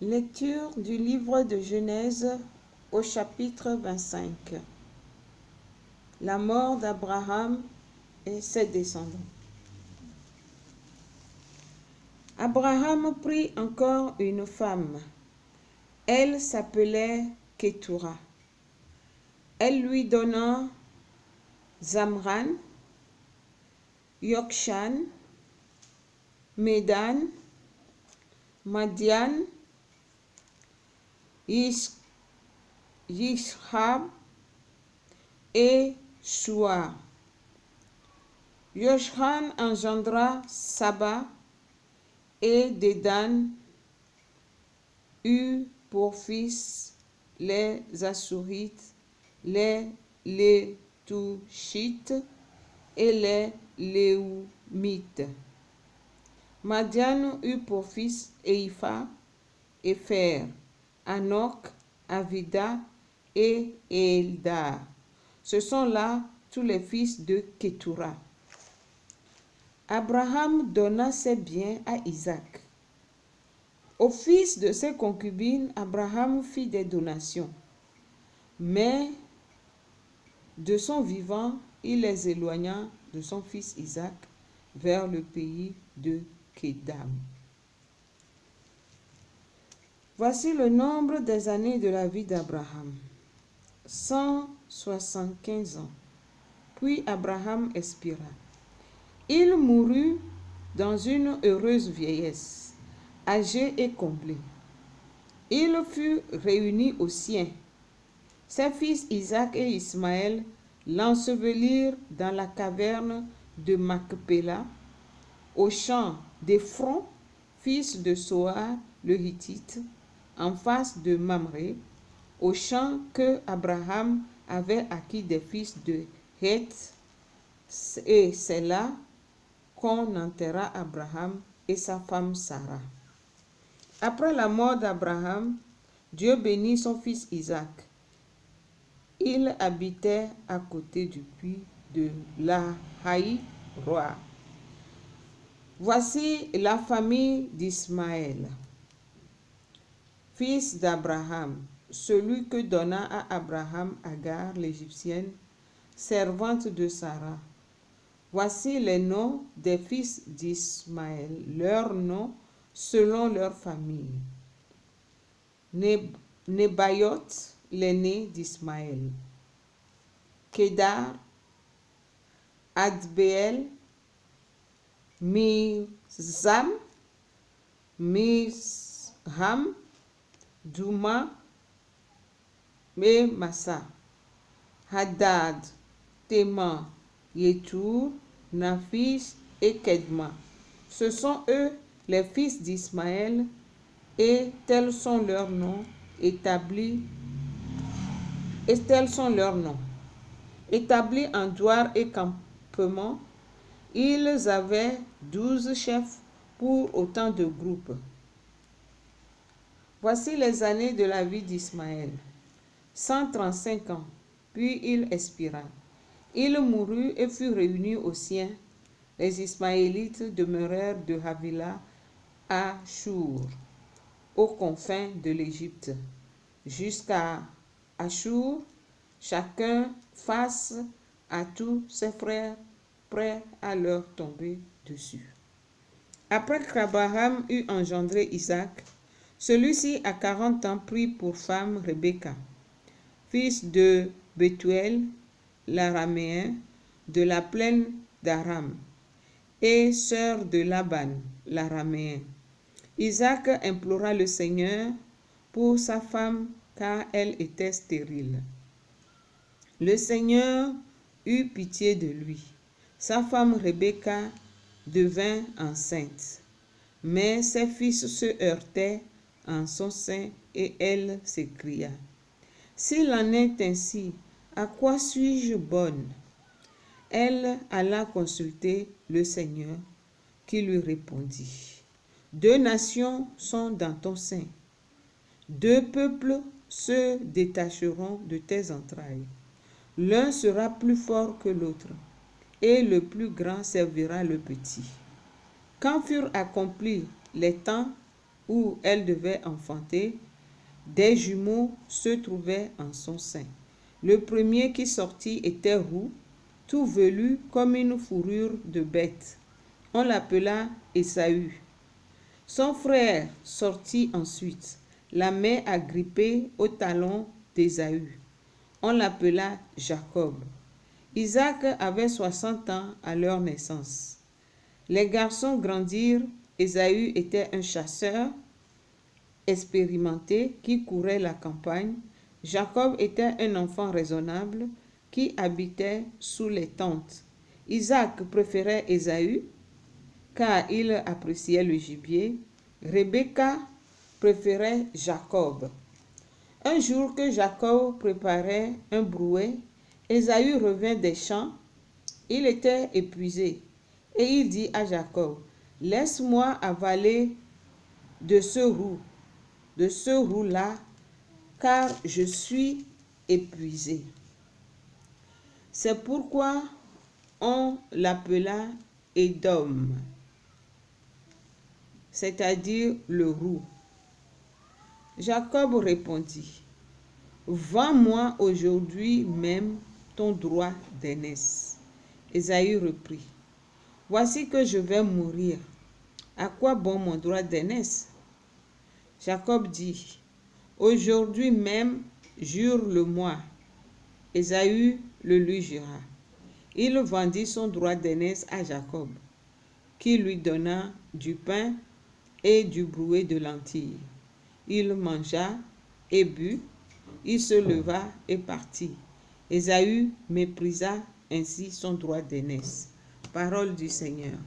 Lecture du livre de Genèse au chapitre 25. La mort d'Abraham et ses descendants. Abraham prit encore une femme. Elle s'appelait Ketura. Elle lui donna Zamran, Yokshan, Médan, Madian, Yishhab et Shua. Yoshran engendra Saba et Dédan eut pour fils les Assurites, les Létushites et les Léumites. Madian eut pour fils Éipha, Épher, Anok, Avida et Eldar. Ce sont là tous les fils de Ketura. Abraham donna ses biens à Isaac. Aux fils de ses concubines, Abraham fit des donations, mais de son vivant, il les éloigna de son fils Isaac vers le pays de Kédam. Voici le nombre des années de la vie d'Abraham. 175 ans. Puis Abraham expira. Il mourut dans une heureuse vieillesse, âgé et comblé. Il fut réuni aux siens. Ses fils Isaac et Ismaël l'ensevelirent dans la caverne de Macpéla, au champ d'Éphron, fils de Soar le Hittite, en face de Mamré, au champ que Abraham avait acquis des fils de Heth, et c'est là qu'on enterra Abraham et sa femme Sarah. Après la mort d'Abraham, Dieu bénit son fils Isaac. Il habitait à côté du puits de Lahaï-Roa. Voici la famille d'Ismaël, fils d'Abraham, celui que donna à Abraham Agar l'Égyptienne, servante de Sarah. Voici les noms des fils d'Ismaël, leurs noms selon leur famille. Nebayot, l'aîné d'Ismaël. Kédar, Adbeel, Mizam, Mizham, Douma et Massa. Hadad, Téman, Yétour, Naphis et Kedma. Ce sont eux les fils d'Ismaël, et tels sont leurs noms établis. Établis en douar et campement, ils avaient 12 chefs pour autant de groupes. Voici les années de la vie d'Ismaël. 135 ans, puis il expira. Il mourut et fut réuni aux siens. Les Ismaélites demeurèrent de Havila à Shur, aux confins de l'Égypte, jusqu'à Ashur, chacun face à tous ses frères, prêts à leur tomber dessus. Après qu'Abraham eut engendré Isaac, celui-ci à 40 ans prit pour femme Rebecca, fils de Bethuel, l'araméen, de la plaine d'Aram, et sœur de Laban, l'araméen. Isaac implora le Seigneur pour sa femme, car elle était stérile. Le Seigneur eut pitié de lui. Sa femme Rebecca devint enceinte, mais ses fils se heurtaient en son sein et elle s'écria: s'il en est ainsi, à quoi suis-je bonne? Elle alla consulter le Seigneur, qui lui répondit: 2 nations sont dans ton sein, 2 peuples se détacheront de tes entrailles. L'un sera plus fort que l'autre, et le plus grand servira le petit. Quand furent accomplis les temps, où elle devait enfanter, des jumeaux se trouvaient en son sein. Le premier qui sortit était roux, tout velu comme une fourrure de bête. On l'appela Ésaü. Son frère sortit ensuite, la main agrippée au talon d'Ésaü. On l'appela Jacob. Isaac avait 60 ans à leur naissance. Les garçons grandirent. Ésaü était un chasseur expérimenté qui courait la campagne. Jacob était un enfant raisonnable qui habitait sous les tentes. Isaac préférait Ésaü car il appréciait le gibier. Rebecca préférait Jacob. Un jour que Jacob préparait un brouet, Ésaü revint des champs. Il était épuisé et il dit à Jacob, « Laisse-moi avaler de ce roux-là, car je suis épuisé. » C'est pourquoi on l'appela Édom, c'est-à-dire le roux. Jacob répondit, « Vends-moi aujourd'hui même ton droit d'aînesse. » Ésaü reprit, « Voici que je vais mourir. À quoi bon mon droit d'aînesse? » Jacob dit, « Aujourd'hui même, jure-le-moi. » Ésaü le lui jura. Il vendit son droit d'aînesse à Jacob, qui lui donna du pain et du brouet de lentilles. Il mangea et but, il se leva et partit. Ésaü méprisa ainsi son droit d'aînesse. Parole du Seigneur.